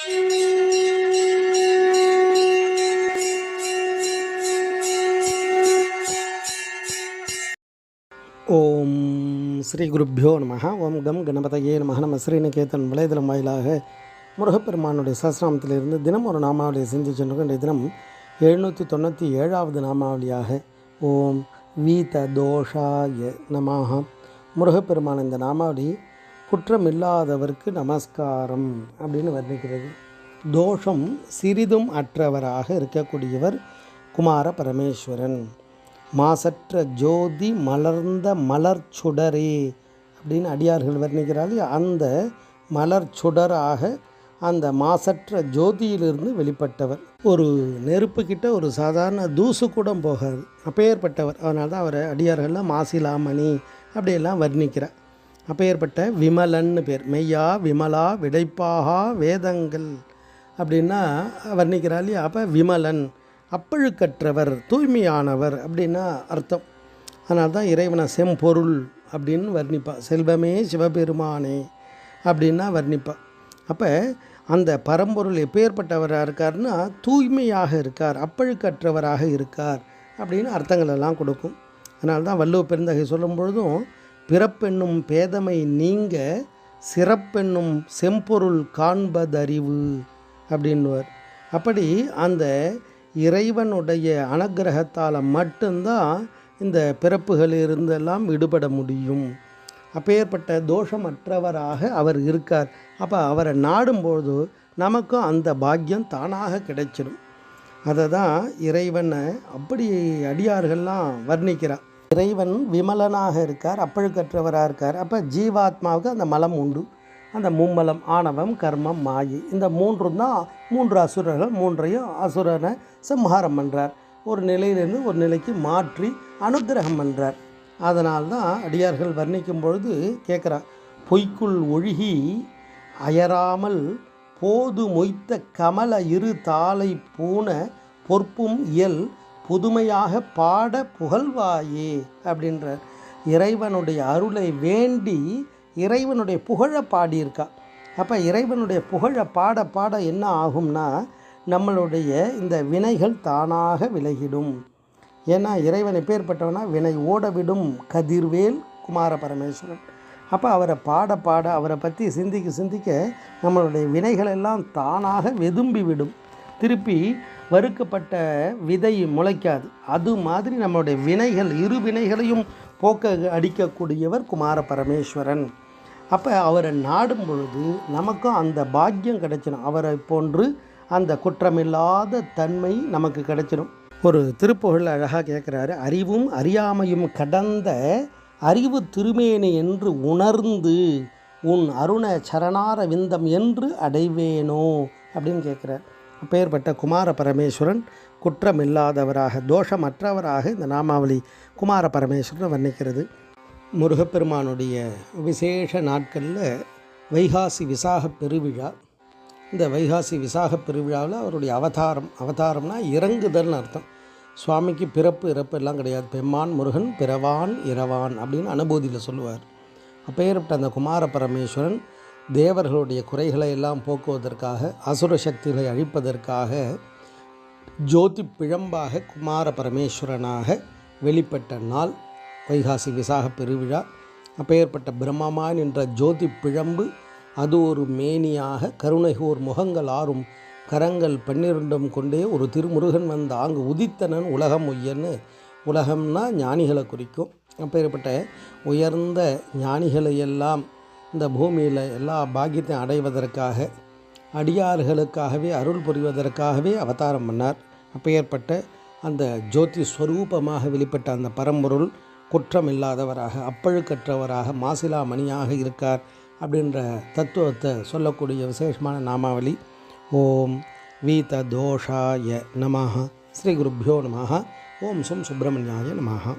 ஓம் ஸ்ரீ குருப்பியோ நம. ஓம் கம் கணபதையே நம. நம்ம ஸ்ரீநிகேதன் வலைதளம் வாயிலாக முருகப்பெருமானுடைய சஹஸ்ரநாமத்திலிருந்து தினம் ஒரு நாமாவளியை சிந்திச்சென்று இன்றைய தினம் 797வது நாமாவளியாக ஓம் வீத தோஷாய நமஹ. முருகப்பெருமான் இந்த நாமாவளி குற்றமில்லாதவருக்கு நமஸ்காரம் அப்படின்னு வர்ணிக்கிறது. தோஷம் சிறிதும் அற்றவராக இருக்கக்கூடியவர் குமார பரமேஸ்வரன். மாசற்ற ஜோதி மலர்ந்த மலர் சுடரே அப்படின்னு அடியார்கள் வர்ணிக்கிறார்கள். அந்த மலர் சுடராக அந்த மாசற்ற ஜோதியிலிருந்து வெளிப்பட்டவர். ஒரு நெருப்புக்கிட்ட ஒரு சாதாரண தூசு கூட போகாது, அப்பேற்பட்டவர். அதனால தான் அவரை அடியார்கள்லாம் மாசிலாமணி அப்படியெல்லாம் வர்ணிக்கிறார். அப்பேற்பட்ட விமலன்னு பேர். மெய்யா விமலா விடைப்பாகா வேதங்கள் அப்படின்னா வர்ணிக்கிறார் இல்லையா. அப்போ விமலன் அப்பழுக்கற்றவர், தூய்மையானவர் அப்படின்னா அர்த்தம். அதனால தான் இறைவனை செம்பொருள் அப்படின்னு வர்ணிப்பா. செல்வமே சிவபெருமானே அப்படின்னா வர்ணிப்பா. அப்போ அந்த பரம்பொருள் எப்பேற்பட்டவராக இருக்கார்னா தூய்மையாக இருக்கார், அப்பழுக்கற்றவராக இருக்கார் அப்படின்னு அர்த்தங்கள் எல்லாம் கொடுக்கும். அதனால தான் வள்ளுவ பெருந்தகை சொல்லும் பொழுதும் பிறப்பென்னும் பேதமை நீங்க சிறப்பென்னும் செம்பொருள் காண்பதறிவு அப்படின்னுவர். அப்படி அந்த இறைவனுடைய அனுக்கிரகத்தால் மட்டும்தான் இந்த பிறப்புகளிலிருந்தெல்லாம் விடுபட முடியும். அப்பேற்பட்ட தோஷமற்றவராக அவர் இருக்கார். அப்போ அவரை நாடும்போது நமக்கும் அந்த பாக்கியம் தானாக கிடைச்சிடும். அதை தான் இறைவனை அப்படி அடியார்கள்லாம் வர்ணிக்கிறார். இறைவன் விமலனாக இருக்கார், அப்பழுக்கற்றவராக இருக்கார். அப்போ ஜீவாத்மாவுக்கு அந்த மலம் உண்டு. அந்த மும்மலம் ஆணவம் கர்மம் மாயை, இந்த மூன்றும் தான் மூன்று அசுரர்கள். மூன்றையும் அசுரனை சம்ஹாரம் பண்ணுறார். ஒரு நிலையிலிருந்து ஒரு நிலைக்கு மாற்றி அனுக்கிரகம் பண்ணுறார். அதனால்தான் அடியார்கள் வர்ணிக்கும் பொழுது கேட்குறார். பொய்க்குள் ஒழுகி அயராமல் போது மொய்த்த கமல இரு தாளை பூன பொற்பும் இயல் புதுமையாக பாட புகழ்வாயே அப்படின்றார். இறைவனுடைய அருளை வேண்டி இறைவனுடைய புகழை பாடியிருக்கா. அப்போ இறைவனுடைய புகழை பாட பாட என்ன ஆகும்னா நம்மளுடைய இந்த வினைகள் தானாக விலகிடும். ஏன்னா இறைவன் எப்பேற்பட்டவனா வினை ஓடவிடும் கதிர்வேல் குமார பரமேஸ்வரன். அப்போ அவரை பாட பாட அவரை பற்றி சிந்திக்க சிந்திக்க நம்மளுடைய வினைகள் எல்லாம் தானாக வெதும்பி விடும். திருப்பி வறுக்கப்பட்ட விதை முளைக்காது. அது மாதிரி நம்மளுடைய வினைகள் இரு வினைகளையும் போக்க அடிக்கக்கூடியவர் குமார பரமேஸ்வரன். அப்போ அவரை நாடும் பொழுது நமக்கும் அந்த பாக்கியம் கிடைச்சிடும். அவரை போன்று அந்த குற்றமில்லாத தன்மை நமக்கு கிடைச்சிடும். ஒரு திருப்புகழ் அழகாக கேட்குறாரு. அறிவும் அறியாமையும் கடந்த அறிவு திருமேனி என்று உணர்ந்து உன் அருண சரணார விந்தம் என்று அடைவேனோ அப்படின்னு கேட்குறார். அப்பேற்பட்ட குமார பரமேஸ்வரன் குற்றமில்லாதவராக தோஷமற்றவராக இந்த நாமாவளி குமார பரமேஸ்வரன் வர்ணிக்கிறது. முருகப்பெருமானுடைய விசேஷ நாட்களில் வைகாசி விசாக பெருவிழா. இந்த வைகாசி விசாக பெருவிழாவில் அவருடைய அவதாரம்னா இறங்குதல்னு அர்த்தம். சுவாமிக்கு பிறப்பு இறப்பு எல்லாம் கிடையாது. பெம்மான் முருகன் பிறவான் இரவான் அப்படின்னு அனுபூதியில் சொல்லுவார். அப்பேற்பட்ட அந்த குமார பரமேஸ்வரன் தேவர்களுடைய குறைகளை எல்லாம் போக்குவதற்காக அசுர சக்திகளை அழிப்பதற்காக ஜோதி பிழம்பாக குமார பரமேஸ்வரனாக வெளிப்பட்ட நாள் வைகாசி விசாக பெருவிழா. அப்பேற்பட்ட பிரம்மமான் என்ற ஜோதி பிழம்பு அது ஒரு மேனியாக கருணைகோர் முகங்கள் ஆறும் கரங்கள் 12 கொண்டே ஒரு திருமுருகன் வந்த ஆங்கு உதித்தனன் உலகம் உயர்னு. உலகம்னா ஞானிகளை குறிக்கும். அப்பேற்பட்ட உயர்ந்த ஞானிகளையெல்லாம் இந்த பூமியில் எல்லா பாக்கியத்தையும் அடைவதற்காக அடியார்களுக்காகவே அருள் புரிவதற்காகவே அவதாரம் பண்ணார். அப்பேற்பட்ட அந்த ஜோதி ஸ்வரூபமாக வெளிப்பட்ட அந்த பரம்பொருள் குற்றம் இல்லாதவராக அப்பழுக்கற்றவராக மாசிலா மணியாக இருக்கார் அப்படின்ற தத்துவத்தை சொல்லக்கூடிய விசேஷமான நாமாவளி ஓம் வீத தோஷாய நமஹ. ஸ்ரீ குருப்பியோ நமஹ. ஓம் சும் சுப்பிரமணியாய நமஹ.